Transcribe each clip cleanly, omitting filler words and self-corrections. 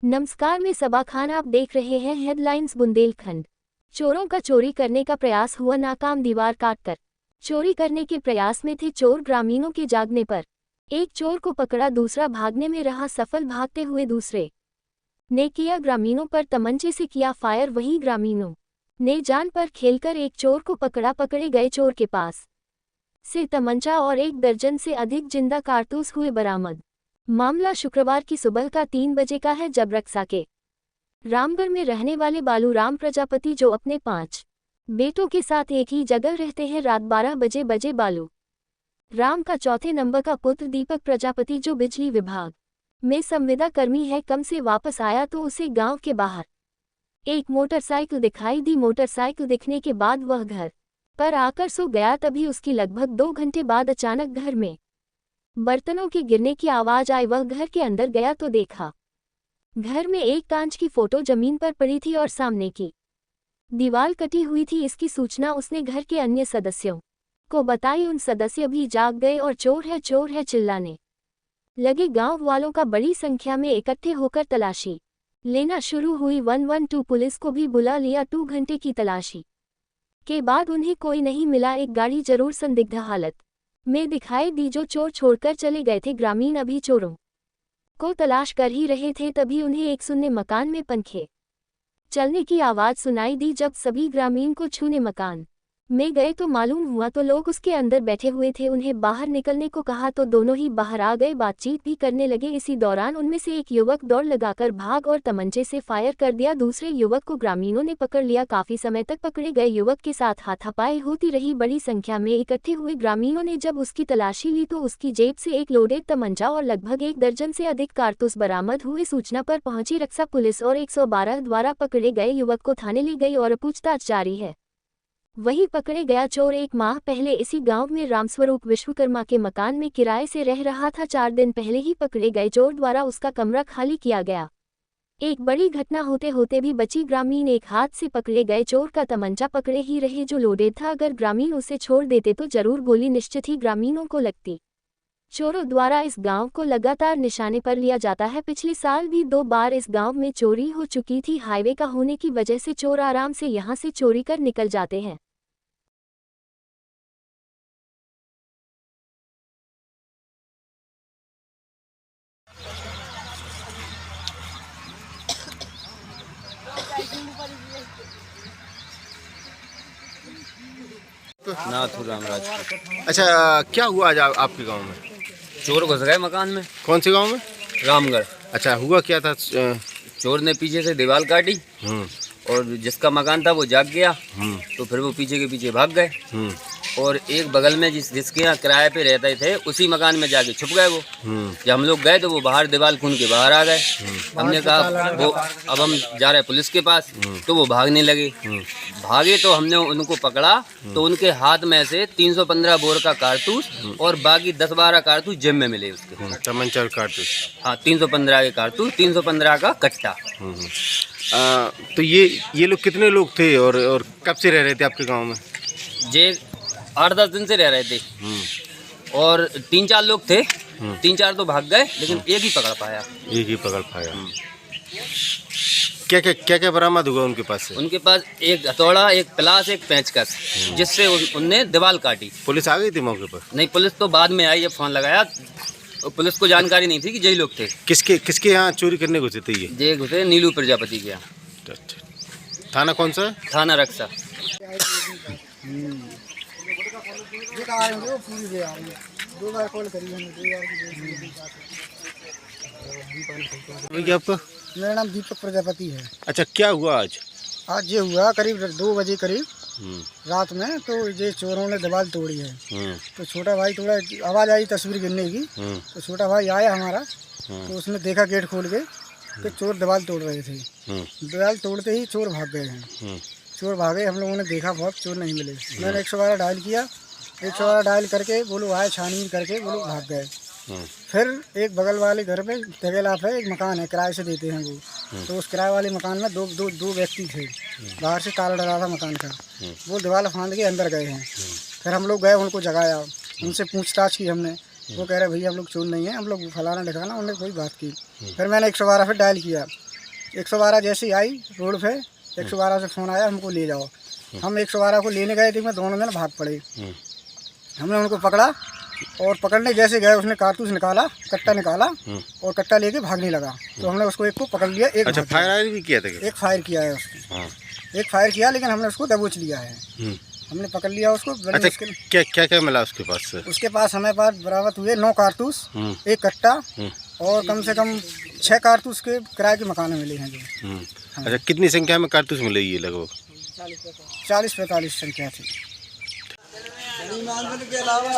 नमस्कार, मैं सबा खान। आप देख रहे हैं हेडलाइंस बुंदेलखंड। चोरों का चोरी करने का प्रयास हुआ नाकाम, दीवार काटकर चोरी करने के प्रयास में थे चोर। ग्रामीणों के जागने पर एक चोर को पकड़ा, दूसरा भागने में रहा सफल। भागते हुए दूसरे ने किया ग्रामीणों पर तमंचे से किया फायर। वहीं ग्रामीणों ने जान पर खेलकर एक चोर को पकड़ा। पकड़े गए चोर के पास से तमंचा और 1 दर्जन से अधिक जिंदा कारतूस हुए बरामद। मामला शुक्रवार की सुबह का 3 बजे का है, जब रक्सा के रामगढ़ में रहने वाले बालूराम प्रजापति, जो अपने 5 बेटों के साथ एक ही जगह रहते हैं, रात 12 बजे बालू राम का चौथे नंबर का पुत्र दीपक प्रजापति, जो बिजली विभाग में संविदा कर्मी है, कम से वापस आया तो उसे गांव के बाहर एक मोटरसाइकिल दिखाई दी। मोटरसाइकिल दिखने के बाद वह घर पर आकर सो गया। तभी उसकी लगभग 2 घंटे बाद अचानक घर में बर्तनों के गिरने की आवाज आई। वह घर के अंदर गया तो देखा घर में एक कांच की फोटो जमीन पर पड़ी थी और सामने की दीवार कटी हुई थी। इसकी सूचना उसने घर के अन्य सदस्यों को बताई। उन सदस्य भी जाग गए और चोर है चिल्लाने लगे। गांव वालों का बड़ी संख्या में इकट्ठे होकर तलाशी लेना शुरू हुई। 112 पुलिस को भी बुला लिया। 2 घंटे की तलाशी के बाद उन्हें कोई नहीं मिला। एक गाड़ी जरूर संदिग्ध हालत में दिखाई दी, जो चोर छोड़कर चले गए थे। ग्रामीण अभी चोरों को तलाश कर ही रहे थे, तभी उन्हें एक सुन्ने मकान में पंखे चलने की आवाज सुनाई दी। जब सभी ग्रामीण को छूने मकान में गए तो मालूम हुआ तो लोग उसके अंदर बैठे हुए थे। उन्हें बाहर निकलने को कहा तो दोनों ही बाहर आ गए, बातचीत भी करने लगे। इसी दौरान उनमें से एक युवक दौड़ लगाकर भाग और तमंचे से फायर कर दिया। दूसरे युवक को ग्रामीणों ने पकड़ लिया। काफी समय तक पकड़े गए युवक के साथ हाथापाई होती रही। बड़ी संख्या में इकट्ठे हुए ग्रामीणों ने जब उसकी तलाशी ली तो उसकी जेब से एक लोडेड तमंचा और लगभग 1 दर्जन से अधिक कारतूस बरामद हुए। सूचना पर पहुंची रक्सा पुलिस और 112 द्वारा पकड़े गए युवक को थाने ले गई और पूछताछ जारी है। वहीं पकड़े गया चोर 1 माह पहले इसी गांव में रामस्वरूप विश्वकर्मा के मकान में किराए से रह रहा था। 4 दिन पहले ही पकड़े गए चोर द्वारा उसका कमरा खाली किया गया। एक बड़ी घटना होते होते भी बची। ग्रामीण एक हाथ से पकड़े गए चोर का तमंचा पकड़े ही रहे, जो लोडेड था। अगर ग्रामीण उसे छोड़ देते तो जरूर गोली निश्चित ही ग्रामीणों को लगती। चोरों द्वारा इस गांव को लगातार निशाने पर लिया जाता है। पिछले साल भी 2 बार इस गांव में चोरी हो चुकी थी। हाईवे का होने की वजह से चोर आराम से यहां से चोरी कर निकल जाते हैं। नाथुर रामराज। अच्छा, क्या हुआ आज आपके गांव में? चोर घुस गए मकान में। कौन से गांव में? रामगढ़। अच्छा, हुआ क्या था? चोर ने पीछे से दीवार काटी और जिसका मकान था वो जाग गया। तो फिर वो पीछे के पीछे भाग गए और एक बगल में जिसके यहाँ किराए पे रहते थे उसी मकान में जाके छुप गए वो। जब हम लोग गए तो वो बाहर दीवार खून के बाहर आ गए। हमने कहा वो अब हम जा रहे हैं पुलिस के पास, तो वो भागने लगे। भागे तो हमने उनको पकड़ा तो उनके हाथ में से 315 बोर का कारतूस और बाकी 10-12 कारतूस जेब में मिले उसके। तमंचा और कारतूस? हाँ, 315 के कारतूस, 315 का कट्टा। तो ये लोग कितने लोग थे और कब से रह रहे थे आपके गांव में? जे 8-10 दिन से रह रहे थे और 3-4 लोग थे। 3-4 तो भाग गए, लेकिन एक ही पकड़ पाया। एक ही पकड़ पाया। क्या बरामद हुआ उनके पास से? उनके पास एक हथौड़ा, एक प्लास, एक पेंचकस, जिससे उनने दीवार काटी। पुलिस आ गई थी मौके पर? नहीं, पुलिस तो बाद में आई जब फोन लगाया। पुलिस को जानकारी नहीं थी कि यही लोग थे। किसके यहाँ चोरी करने घुसे थे ये घुसे नीलू प्रजापति के यहाँ। थाना कौन सा है? थाना रक्सा। आपका? मेरा नाम दीपक प्रजापति है। अच्छा, क्या हुआ आज? आज ये हुआ करीब 2 बजे करीब रात में, तो ये चोरों ने दीवार तोड़ी है। तो छोटा भाई थोड़ा आवाज़ आई तस्वीर गिरने की, तो छोटा भाई आया हमारा, तो उसने देखा गेट खोल के तो चोर दीवार तोड़ रहे थे। दीवार तोड़ते ही चोर भाग गए हैं। चोर भागे, हम लोगों ने देखा, बहुत चोर नहीं मिले। मैंने 112 डायल किया। 112 डायल करके वो लोग आए, छानबीन करके वो लोग भाग गए। फिर एक बगल वाले घर में तेगेलाफ है, एक मकान है, किराए से देते हैं वो। तो उस किराए वाले मकान में दो व्यक्ति थे। बाहर से ताला डला था मकान का। वो दीवार फांद के अंदर गए हैं। फिर हम लोग गए, उनको जगाया, उनसे पूछताछ की हमने। वो कह रहे भैया हम लोग चोर नहीं है, हम लोग फलाना ढिकाना, उन्होंने कोई बात की। फिर मैंने 112 फिर डायल किया। 112 जैसे ही आई रोड पे, 112 से फ़ोन आया हमको ले जाओ। हम 112 को लेने गए थे, मैं दोनों जन भाग पड़े। हमने उनको पकड़ा और पकड़ने जैसे गए उसने कारतूस निकाला, कट्टा निकाला और कट्टा लेके भागने लगा। तो हमने उसको एक को पकड़ लिया। एक अच्छा, फायर भी किया था क्या? एक फायर किया है उसको। हाँ। एक फायर किया, लेकिन हमने उसको दबोच लिया है। हमने पकड़ लिया उसको। अच्छा, क्या क्या मिला उसके पास से? उसके पास हमें पास बरामद हुए 9 कारतूस, एक कट्टा और कम से कम 6 कारतूस के किराए के मकान मिले हैं जो। हाँ। अच्छा, कितनी संख्या में कारतूस मिले ये लगभग? 40-45 संख्या थी। के अलावा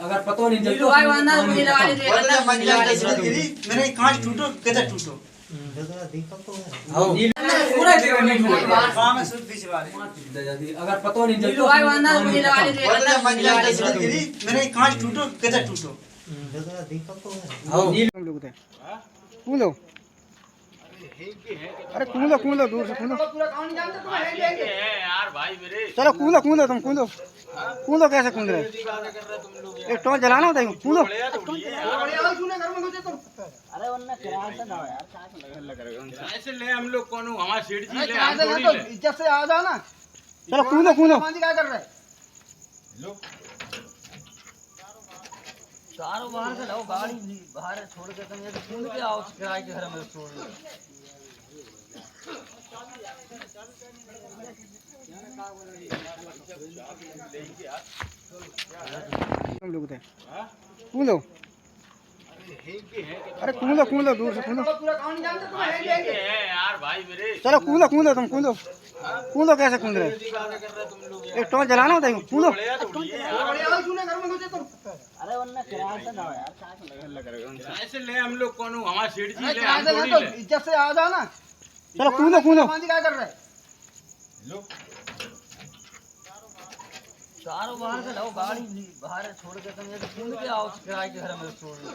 अगर पता नहीं चलता मेरे कांच टूटो किधर टूटो अगर पता नहीं चलता मेरे कांच टूटो किधर टूटो कूदो। अरे कूदो कूदो, दूर से कूदो। चलो कूदो कूदो, तुम कूदो। कूदो कैसे कूद रहे? एक टॉर्च जलाना होता है, कूदो। ऐसे ले हम लोग कौन हमारा सीट जी ले हम थोड़ी ले। इज्जत से आ जाओ ना। चलो कूदो कूदो। क्या कर रहे? चारों बाहर से लाओ, गाड़ी बाहर छोड़ के तुम ये तो कूद के आओ किराए के घर में छोड़ दो। तुम लोग थे कूदो। अरे कूदो कूदो, दूर से कूदो। यार भाई मेरे चलो कूदो कूदो, तुम कूदो। कूदो कैसे कूद रहे? एक टॉर्च जलाना होता है, कूदो। ऐसे ले हम लोग कौन हमारा सीट जी ले हम थोड़ी ले। इज्जत से आ जाओ ना। चलो कूदो कूदो। क्या कर रहे? चारों बाहर से लाओ, गाड़ी बाहर छोड़ के तुम ये तो कूद के आओ किराए के घर में छोड़ दो।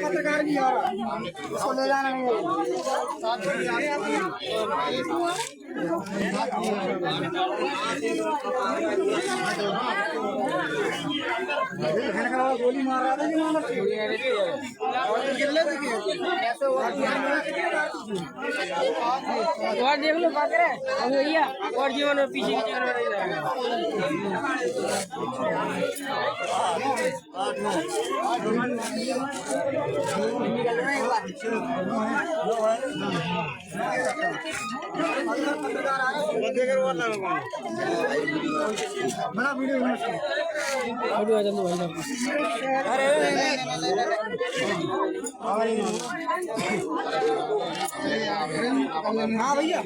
पत्रकार भी आ रहा है, उसको ले जाना नहीं है। गोली मार रहा था और देख लो बात रहे भैया, और जीवन में पीछे की जीवन नहीं बड़ा वीडियो हाँ भैया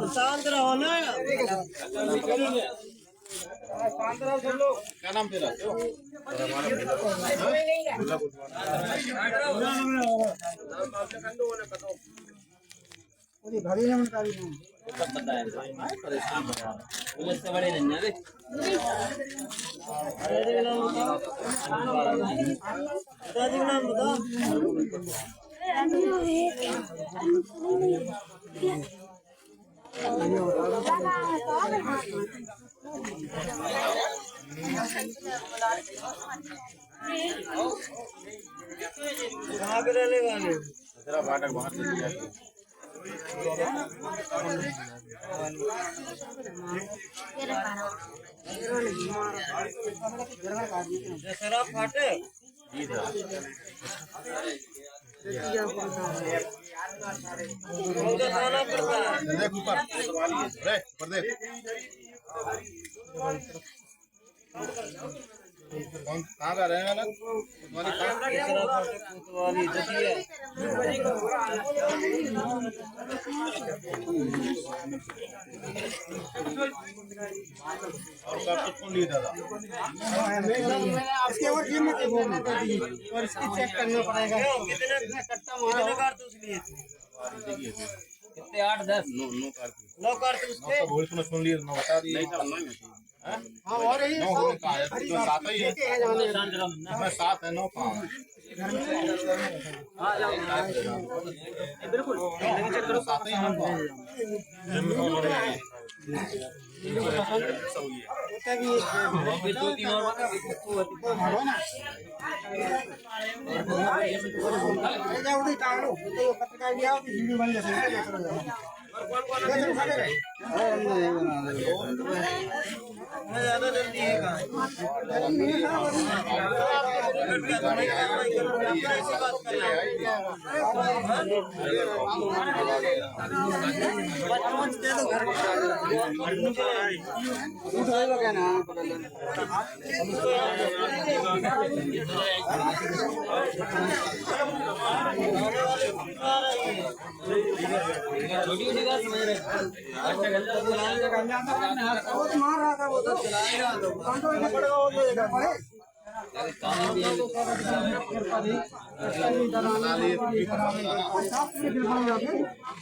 शांत रहो ना। क्या नाम तेरा? भाभी ने निकाली उससे बड़े नहीं है फाटक बाहर फाटे देख ऊपर देख कौन कहाँ का रहने वाला और कौन लिए दादा इसके और कीमत और इसकी चेक करना पड़ेगा कितने कट्टा मारा कितने 8-10 नो कारतूस उसके बोल सुन लिए ना बता दिए हाँ और ही सात ही है मैं 7 है 9 कहाँ बिल्कुल सात ही है दो-तीन और ज्यादा जल्दी है छोटी बात समझ रहे मार रहा था वो तो कंट्रोल में पड़ेगा वो देगा पड़े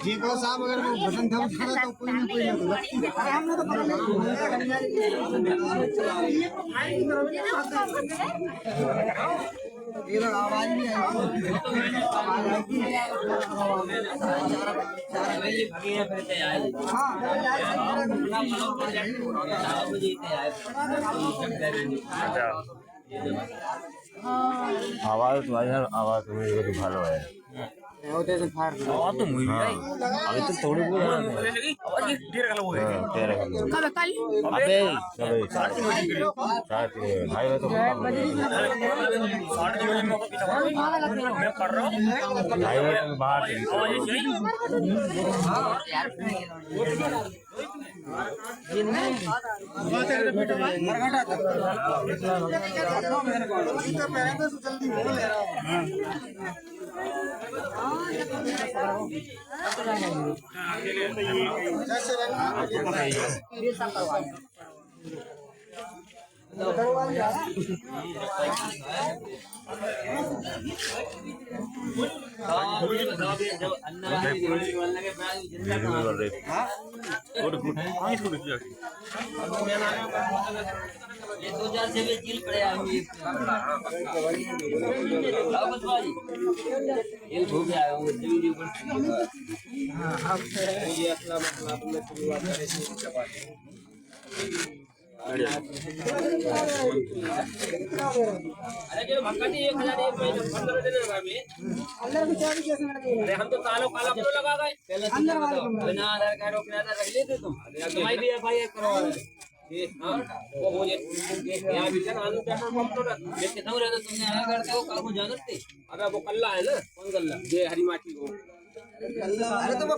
जी को साहब अगर वो बटन था उठा तो कोई ना कोई होगा अरे हमने तो पकड़ ये लोग आवाज नहीं आई आवाज तुम्हारी आवाज तुम्हें भालो है अभी तो थोड़ी बहुत अबे भाई तो बाहर जल्दी बोल रहा ये 2000 से भी चिल पड़े आए ये हो गया है वो वीडियो पर हां अब ये असला मतलब में शुरुआत करें चपाती अरे जो भक्का जी 1000 एक महीने 15 दिन लगा में अंदर भी चाबी कैसे लगे अरे हम तो कालो काला क्यों लगा गए पहले अंदर वाले बिना आधार कार्ड अपने आधार रख लेते तुम तुम्हारी भी एफआईआर करवा रहे ये हां वो हो जाए यहां भी कर आलू पेट्रोल पंप तो ये कितना रहता तुमने आया करते हो कल को जानते अबे वो कल्ला है ना कौन कल्ला ये हरी माटी को अरे तो वो